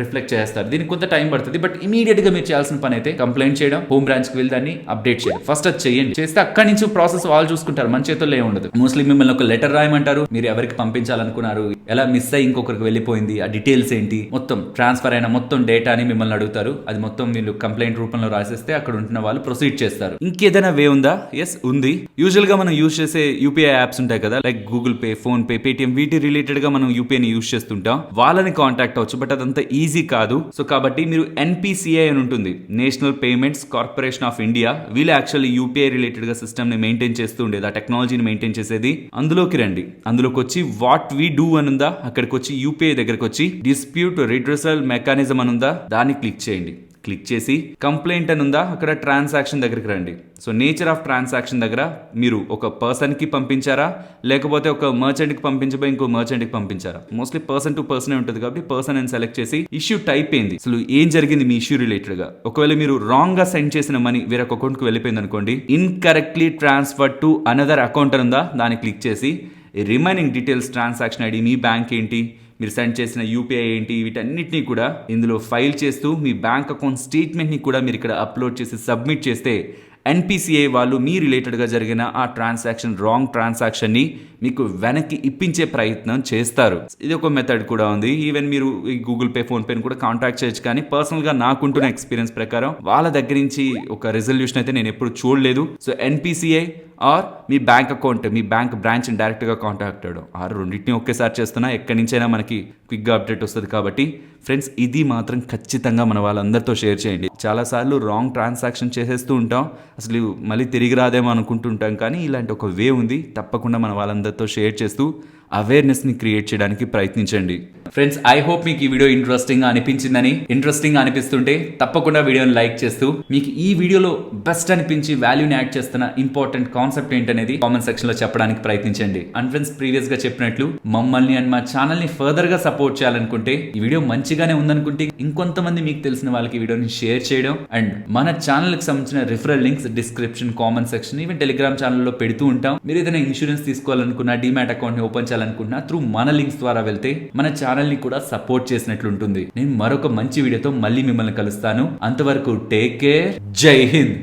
రిఫ్లెక్ట్ చేస్తారు. దీనికి కొంత టైం పడుతుంది, బట్ ఇమీడియట్ గా మీరు చేయాల్సిన పని అయితే కంప్లైంట్ చేయడం, హోమ్ బ్రాంచ్ కి వెళ్ళి దాన్ని అప్డేట్ చేయడం. ఫస్ట్ అది చేయండి, చేస్తే అక్కడి నుంచి ప్రాసెస్ వాళ్ళు చూసుకుంటారు, మన చేతుల్లో ఏమి ఉండదు. మోస్ట్లీ మిమ్మల్ని ఒక లెటర్ రాయమంటారు, మీరు ఎవరికి పంపించాలనుకున్నారు, ఎలా మిస్ అయ్యి ఇంకొకరికి వెళ్ళిపోయింది, ఆ డీటెయిల్స్ ఏంటి, మొత్తం ట్రాన్స్ఫర్ అయిన మొత్తం డేటాని మిమ్మల్ని అడుగుతారు. అది మొత్తం మీరు కంప్లైంట్ రూపంలో రాసేస్తే అక్కడ ఉంటున్న వాళ్ళు ప్రొసీడ్ చేస్తారు. ఇంకేదైనా వే ఉందా? ఎస్ ఉంది. యూజువల్ గా మనం యూజ్ చేసే యూపీఐ యాప్స్ ఉంటాయి కదా, like Google pay, phone pay, Paytm, వీటి రిలేటెడ్ గా మనం యూపీఐ ని యూజ్ చేస్తుంటాం. వాళ్ళని కాంటాక్ట్ అవ్వచ్చు, బట్ అదంతా ఈజీ కాదు. సో కాబట్టి మీరు ఎన్పిసిఐ అని ఉంటుంది, national payments corporation of India, వీళ్ళు యాక్చువల్లీ యూపీఐ రిలేటెడ్ గా సిస్టమ్ ని మెయింటైన్ చేస్తూ ఉండేది, ఆ టెక్నాలజీని మెయింటైన్ చేసేది. అందులోకి రండి, అందులోకి వచ్చి వాట్ వీ డూ అని ఉందా, అక్కడికి వచ్చి యూపీఐ దగ్గరకు వచ్చి డిస్ప్యూట్ రిడ్రెసల్ మెకానిజం అని ఉందా, దాన్ని క్లిక్ చేయండి. క్లిక్ చేసి కంప్లైంట్ అని ఉందా, అక్కడ ట్రాన్సాక్షన్ దగ్గరికి రండి. సో నేచర్ ఆఫ్ ట్రాన్సాక్షన్ దగ్గర మీరు ఒక పర్సన్ కి పంపించారా, లేకపోతే ఒక మర్చెంట్ కి పంపించబోయి ఇంకో మర్చెంట్ కి పంపించారా, మోస్ట్లీ పర్సన్ టు పర్సన్ ఉంటుంది కాబట్టి పర్సన్ అని సెలెక్ట్ చేసి ఇష్యూ టైప్ ఏంది, అసలు ఏం జరిగింది మీ ఇష్యూ రిలేటెడ్ గా. ఒకవేళ మీరు రాంగ్ గా సెండ్ చేసిన మనీ వేరొక అకౌంట్ కి వెళ్ళిపోయింది అనుకోండి, incorrectly transfer to another account అని ఉందా, దాన్ని క్లిక్ చేసి రిమైనింగ్ డీటెయిల్స్, ట్రాన్సాక్షన్ ఐడి, మీ బ్యాంక్ ఏంటి, మీరు సెండ్ చేసిన యూపీఐ ఏంటి, వీటన్నిటిని కూడా ఇందులో ఫైల్ చేస్తూ మీ బ్యాంక్ అకౌంట్ స్టేట్మెంట్ని కూడా మీరు ఇక్కడ అప్లోడ్ చేసి సబ్మిట్ చేస్తే ఎన్పిసిఐ వాళ్ళు మీ రిలేటెడ్గా జరిగిన ఆ ట్రాన్సాక్షన్, రాంగ్ ట్రాన్సాక్షన్ని మీకు వెనక్కి ఇప్పించే ప్రయత్నం చేస్తారు. ఇది ఒక మెథడ్ కూడా ఉంది. ఈవెన్ మీరు ఈ గూగుల్ పే, ఫోన్ పేని కూడా కాంటాక్ట్ చేయొచ్చు, కానీ పర్సనల్గా నాకుంటున్న ఎక్స్పీరియన్స్ ప్రకారం వాళ్ళ దగ్గర నుంచి ఒక రెజల్యూషన్ అయితే నేను ఎప్పుడు చూడలేదు. సో ఎన్పిసిఐ ఆర్ మీ బ్యాంక్ అకౌంట్, మీ బ్యాంక్ బ్రాంచ్ డైరెక్ట్గా కాంటాక్ట్ అవ్వడం, ఆర్ రెండింటిని ఒకేసారి చేస్తున్నా ఎక్కడి నుంచైనా మనకి క్విక్గా అప్డేట్ వస్తుంది. కాబట్టి ఫ్రెండ్స్, ఇది మాత్రం ఖచ్చితంగా మన వాళ్ళందరితో షేర్ చేయండి. చాలాసార్లు రాంగ్ ట్రాన్సాక్షన్ చేసేస్తూ ఉంటాం, అసలు మళ్ళీ తిరిగి రాదేమో అనుకుంటుంటాం, కానీ ఇలాంటి ఒక వే ఉంది. తప్పకుండా మన వాళ్ళందరితో షేర్ చేస్తూ అవేర్నెస్ ని క్రియేట్ చేయడానికి ప్రయత్నించండి. ఫ్రెండ్స్, ఐ హోప్ మీకు ఈ వీడియో ఇంట్రెస్టింగ్ గా అనిపించిందని. ఇంట్రెస్టింగ్ గా అనిపిస్తుంటే తప్పకుండా వీడియోని లైక్ చేస్తూ మీకు ఈ వీడియోలో బెస్ట్ అనిపించి వాల్యూని యాడ్ చేస్తున్న ఇంపార్టెంట్ కాన్సెప్ట్ ఏంటనేది కామెంట్ సెక్షన్ లో చెప్పడానికి ప్రయత్నించండి. అండ్ ఫ్రెండ్స్, ప్రీవియస్ గా చెప్పినట్లు మమ్మల్ని అండ్ మా ఛానల్ ని ఫర్దర్ గా సపోర్ట్ చేయాలనుకుంటే, ఈ వీడియో మంచిగానే ఉందనుకుంటే ఇంకొంతమంది మీకు తెలిసిన వాళ్ళకి వీడియోని షేర్ చేయడం అండ్ మన ఛానల్ కి సంబంధించిన referral links description, comment section, even Telegram ఛానల్లో పెడుతూ ఉంటాం. మీరు ఏదైనా ఇన్సూరెన్స్ తీసుకోవాలనుకున్నా, డిమాట్ అకౌంట్ ని ఓపెన్ చేయాలనుకున్నా త్రూ మన లింక్స్ ద్వారా వెళ్తే మన ఛానల్ ని కూడా సపోర్ట్ చేసినట్లు ఉంటుంది. నేను మరొక మంచి వీడియోతో మళ్ళీ మిమ్మల్ని కలుస్తాను. అంతవరకు టేక్ కేర్. జై హింద్.